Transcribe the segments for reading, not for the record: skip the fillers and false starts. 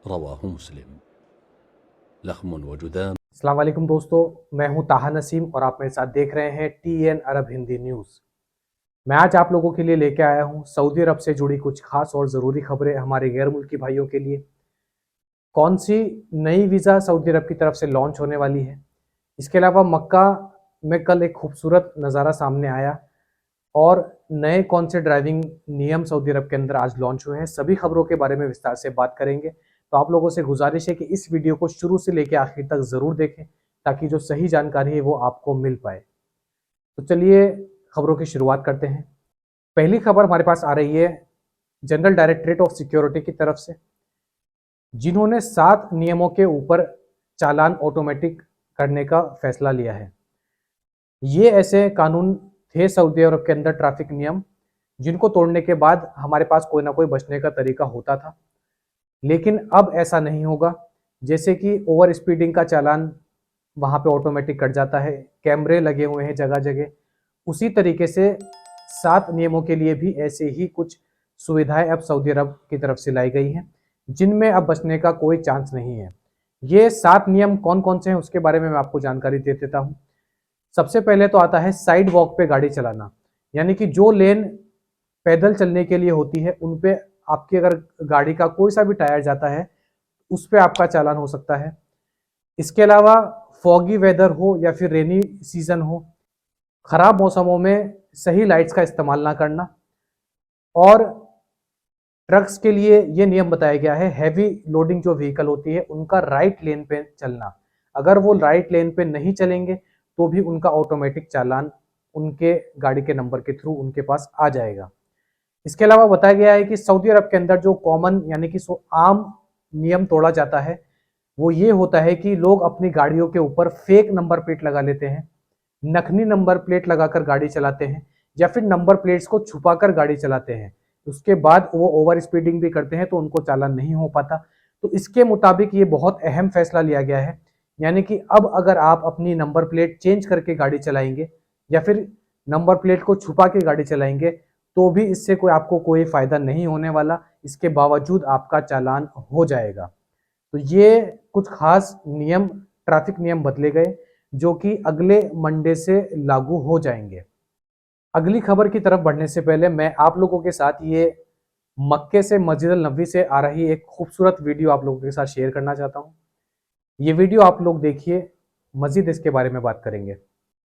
रवाहु मुस्लिम लख्मुन व जुदाम। अस्सलाम वालेकुम दोस्तों, मैं हूं ताहा नसीम और आप मेरे साथ देख रहे हैं TN अरब हिंदी न्यूज़। मैं आज आप लोगों के लिए लेके आया हूं सऊदी अरब से जुड़ी कुछ खास और ज़रूरी खबरें हमारे गैर मुल्की भाइयों के लिए। कौन सी नई वीज़ा सऊदी अरब की तरफ से लॉन्च होने वाली है। इसके अलावा मक्का में कल एक खूबसूरत नज़ारा सामने आया और नए कौन से ड्राइविंग नियम सऊदी अरब के अंदर आज लॉन्च हुए हैं। सभी खबरों के बारे में विस्तार से बात करेंगे। तो आप लोगों से गुजारिश है कि इस वीडियो को शुरू से लेकर आखिर तक ज़रूर देखें ताकि जो सही जानकारी है वो आपको मिल पाए। तो चलिए खबरों की शुरुआत करते हैं। पहली खबर हमारे पास आ रही है जनरल डायरेक्टरेट ऑफ सिक्योरिटी की तरफ से, जिन्होंने 7 नियमों के ऊपर चालान ऑटोमेटिक करने का फैसला लिया है। ये ऐसे कानून थे सऊदी अरब के अंदर, ट्रैफिक नियम, जिनको तोड़ने के बाद हमारे पास कोई ना कोई बचने का तरीका होता था, लेकिन अब ऐसा नहीं होगा। जैसे कि ओवर स्पीडिंग का चालान वहाँ पे ऑटोमेटिक कट जाता है, कैमरे लगे हुए हैं जगह जगह, उसी तरीके से 7 नियमों के लिए भी ऐसे ही कुछ सुविधाएं अब सऊदी अरब की तरफ से लाई गई हैं, जिनमें अब बचने का कोई चांस नहीं है। ये 7 नियम कौन कौन से हैं उसके बारे में मैं आपको जानकारी दे देता हूँ। सबसे पहले तो आता है साइड वॉक पे गाड़ी चलाना, यानी कि जो लेन पैदल चलने के लिए होती है उन पे आपकी अगर गाड़ी का कोई सा भी टायर जाता है उस पे आपका चालान हो सकता है। इसके अलावा फॉगी वेदर हो या फिर रेनी सीजन हो, खराब मौसमों में सही लाइट्स का इस्तेमाल ना करना। और ट्रक्स के लिए ये नियम बताया गया है, हैवी लोडिंग जो व्हीकल होती है उनका राइट लेन पे चलना। अगर वो राइट लेन पे नहीं चलेंगे तो भी उनका ऑटोमेटिक चालान उनके गाड़ी के नंबर के थ्रू उनके पास आ जाएगा। इसके अलावा बताया गया है कि सऊदी अरब के अंदर जो कॉमन यानी कि आम नियम तोड़ा जाता है वो ये होता है कि लोग अपनी गाड़ियों के ऊपर फेक नंबर प्लेट लगा लेते हैं, नकली नंबर प्लेट लगाकर गाड़ी चलाते हैं या फिर नंबर प्लेट्स को छुपाकर गाड़ी चलाते हैं। उसके बाद वो ओवर स्पीडिंग भी करते हैं तो उनको चालान नहीं हो पाता। तो इसके मुताबिक ये बहुत अहम फैसला लिया गया है, यानी कि अब अगर आप अपनी नंबर प्लेट चेंज करके गाड़ी चलाएंगे या फिर नंबर प्लेट को छुपा के गाड़ी चलाएंगे तो भी इससे कोई आपको कोई फायदा नहीं होने वाला, इसके बावजूद आपका चालान हो जाएगा। तो ये कुछ खास नियम, ट्रैफिक नियम बदले गए जो कि अगले मंडे से लागू हो जाएंगे। अगली खबर की तरफ बढ़ने से पहले मैं आप लोगों के साथ ये मक्के से मस्जिद अल नबी से आ रही एक खूबसूरत वीडियो आप लोगों के साथ शेयर करना चाहता हूँ। ये वीडियो आप लोग देखिए, मजीद इसके बारे में बात करेंगे।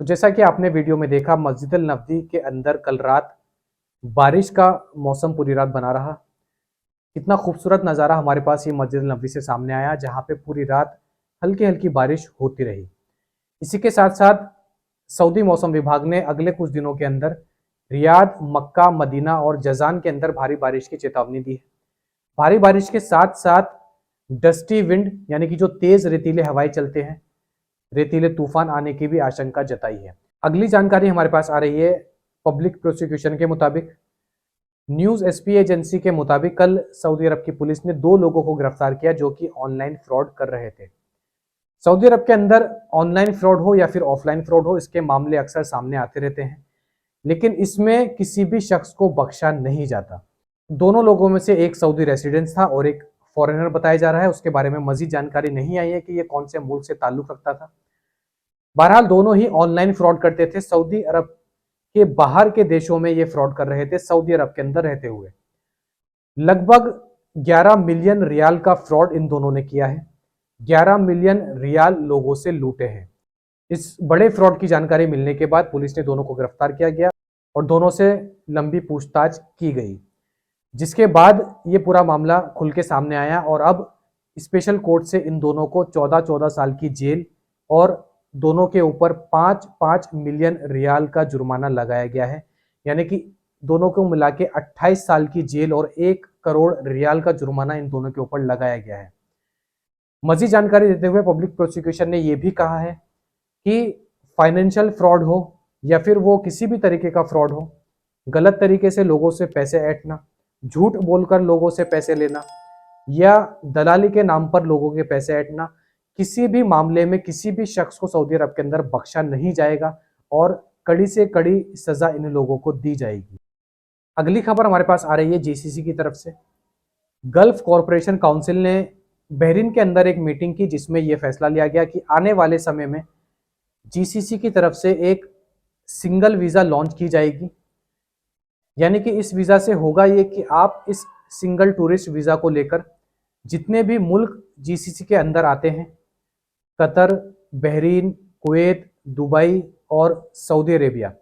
तो जैसा कि आपने वीडियो में देखा, मस्जिद अल नबी के अंदर कल रात बारिश का मौसम पूरी रात बना रहा। कितना खूबसूरत नज़ारा हमारे पास ये मस्जिद अल नबी से सामने आया, जहाँ पे पूरी रात हल्की हल्की बारिश होती रही। इसी के साथ साथ सऊदी मौसम विभाग ने अगले कुछ दिनों के अंदर रियाद, मक्का, मदीना और जजान के अंदर भारी बारिश की चेतावनी दी है। भारी बारिश के साथ साथ डस्टी विंड यानी कि जो तेज रेतीले हवाएं चलते हैं, रेतीले तूफान आने की भी आशंका जताई है। अगली जानकारी हमारे पास आ रही है पब्लिक प्रोसिक्यूशन के मुताबिक। न्यूज़ एसपी एजेंसी के मुताबिक कल सऊदी अरब की पुलिस ने 2 लोगों को गिरफ्तार किया जो कि ऑनलाइन फ्रॉड कर रहे थे। सऊदी अरब के अंदर ऑनलाइन फ्रॉड हो या फिर ऑफलाइन फ्रॉड हो, इसके मामले अक्सर सामने आते रहते हैं, लेकिन इसमें किसी भी शख्स को बख्शा नहीं जाता। दोनों लोगों में से एक सऊदी रेसिडेंस था और एक फॉरेनर बताया जा रहा है। उसके बारे में मजीद जानकारी नहीं आई है कि ये कौन से मुल्क से ताल्लुक रखता था। बहरहाल दोनों ही ऑनलाइन फ्रॉड करते थे, सऊदी अरब के बाहर के देशों में ये फ्रॉड कर रहे थे, सऊदी अरब के अंदर रहते हुए। लगभग 11 मिलियन रियाल का फ्रॉड इन दोनों ने किया है। 11 मिलियन रियाल लोगों से लूटे हैं। इस बड़े फ्रॉड की जानकारी मिलने के बाद पुलिस ने दोनों को गिरफ्तार किया गया और दोनों से लंबी पूछताछ की गई, जिसके बाद ये पूरा मामला खुल के सामने आया और अब स्पेशल कोर्ट से इन दोनों को 14-14 साल की जेल और दोनों के ऊपर 5-5 मिलियन रियाल का जुर्माना लगाया गया है। यानी कि दोनों को मिला के 28 साल की जेल और 1 करोड़ रियाल का जुर्माना इन दोनों के ऊपर लगाया गया है। मजीद जानकारी देते हुए पब्लिक प्रोसिक्यूशन ने यह भी कहा है कि फाइनेंशियल फ्रॉड हो या फिर वो किसी भी तरीके का फ्रॉड हो, गलत तरीके से लोगों से पैसे ऐंठना, झूठ बोलकर लोगों से पैसे लेना या दलाली के नाम पर लोगों के पैसे ऐंठना, किसी भी मामले में किसी भी शख्स को सऊदी अरब के अंदर बख्शा नहीं जाएगा और कड़ी से कड़ी सजा इन लोगों को दी जाएगी। अगली खबर हमारे पास आ रही है जीसीसी की तरफ से। गल्फ कॉरपोरेशन काउंसिल ने बहरीन के अंदर एक मीटिंग की जिसमें यह फैसला लिया गया कि आने वाले समय में जीसीसी की तरफ से एक सिंगल वीज़ा लॉन्च की जाएगी। यानी कि इस वीज़ा से होगा ये कि आप इस सिंगल टूरिस्ट वीज़ा को लेकर जितने भी मुल्क जीसीसी के अंदर आते हैं, कतर, बहरीन, कुवैत, दुबई और सऊदी अरेबिया,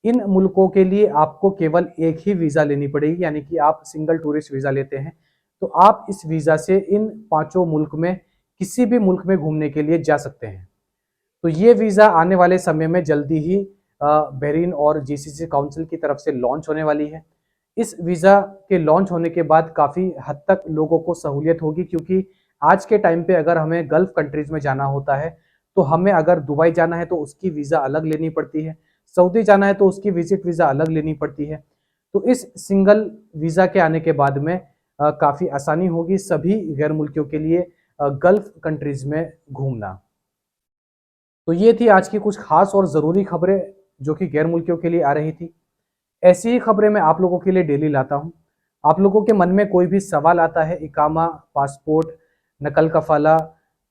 इन मुल्कों के लिए आपको केवल एक ही वीज़ा लेनी पड़ेगी। यानी कि आप सिंगल टूरिस्ट वीज़ा लेते हैं तो आप इस वीज़ा से इन 5 मुल्क में किसी भी मुल्क में घूमने के लिए जा सकते हैं। तो ये वीज़ा आने वाले समय में जल्दी ही बहरीन और जीसीसी काउंसिल की तरफ से लॉन्च होने वाली है। इस वीज़ा के लॉन्च होने के बाद काफ़ी हद तक लोगों को सहूलियत होगी, क्योंकि आज के टाइम पे अगर हमें गल्फ कंट्रीज़ में जाना होता है तो हमें अगर दुबई जाना है तो उसकी वीज़ा अलग लेनी पड़ती है, सऊदी जाना है तो उसकी विजिट वीज़ा अलग लेनी पड़ती है। तो इस सिंगल वीज़ा के आने के बाद में काफ़ी आसानी होगी सभी गैर मुल्कियों के लिए गल्फ कंट्रीज़ में घूमना। तो ये थी आज की कुछ खास और ज़रूरी खबरें जो कि गैर मुल्कियों के लिए आ रही थी। ऐसी ही खबरें मैं आप लोगों के लिए डेली लाता हूँ। आप लोगों के मन में कोई भी सवाल आता है, इकामा, पासपोर्ट, नकल कफाला,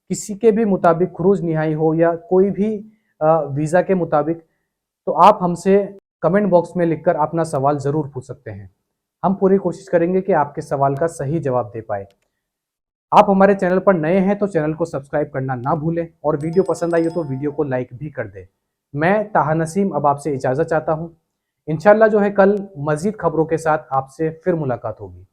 किसी के भी मुताबिक क्रूज निहाई हो या कोई भी वीज़ा के मुताबिक, तो आप हमसे कमेंट बॉक्स में लिखकर अपना सवाल ज़रूर पूछ सकते हैं। हम पूरी कोशिश करेंगे कि आपके सवाल का सही जवाब दे पाए। आप हमारे चैनल पर नए हैं तो चैनल को सब्सक्राइब करना ना भूलें और वीडियो पसंद आई हो तो वीडियो को लाइक भी कर दें। मैं ताहा नसीम अब आपसे इजाज़त चाहता हूँ। इंशाल्लाह जो है कल मज़ीद खबरों के साथ आपसे फिर मुलाकात होगी।